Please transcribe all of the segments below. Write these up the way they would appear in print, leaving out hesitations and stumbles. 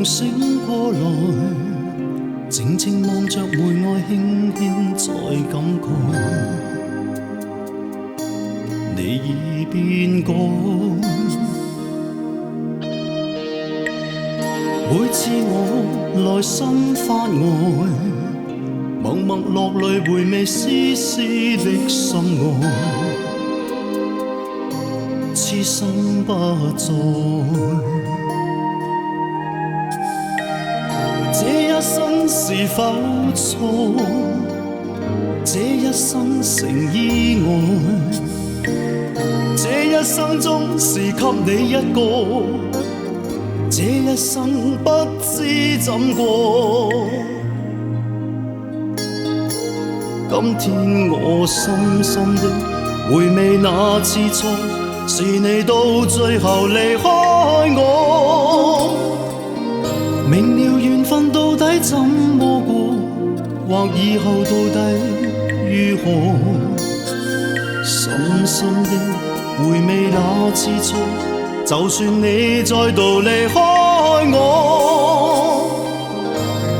醒過來，靜靜望着門外，輕輕在感慨，你已變改。每次我內心發呆，默默落淚回味絲絲的心愛，痴心不再。這一生是否錯？這一生成意外，這一生中是給你一個，這一生不知怎過。今天我深深的回味那次錯，是你到最後離開我。明了緣分到底怎麼過，或以後到底如何？深深的回味那次錯，就算你再度離開我，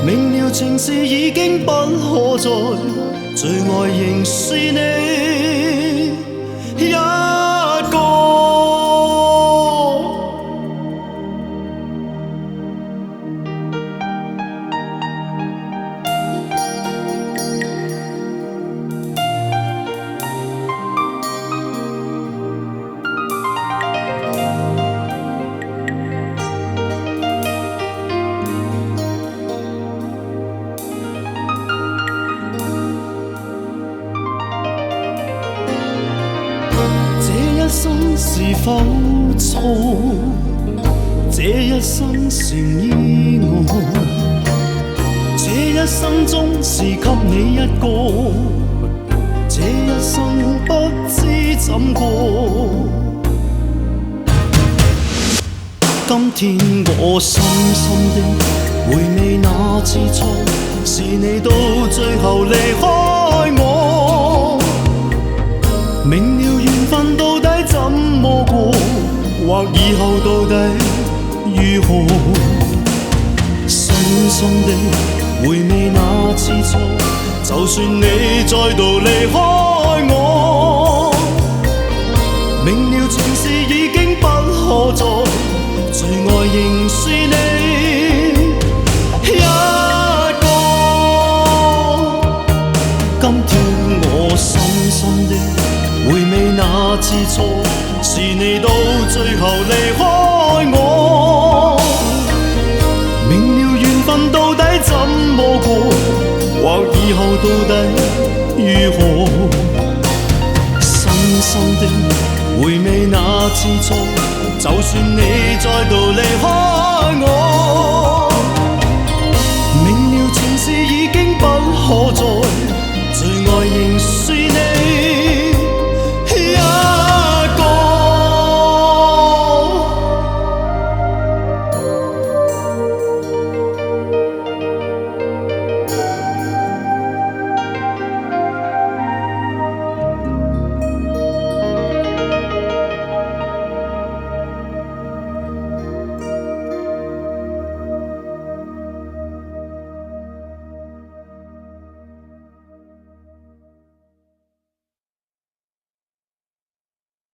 明了情事已經不可再，最愛仍是你一個。這一生是否錯？這一生成意外，這一生中是給你一個，這一生不知怎過。今天我深深的回味那次錯，是你到最後離開我。明了緣分到底怎麼過，或以後到底如何？深深的回味那次錯，就算你再度離開我，明了情事已經不可再，最愛仍是你一個。今天我深深的回味那次錯，是你到最後離開我。明了緣分到底怎麼過，或以後到底如何？深深的回味那次錯，就算你再度離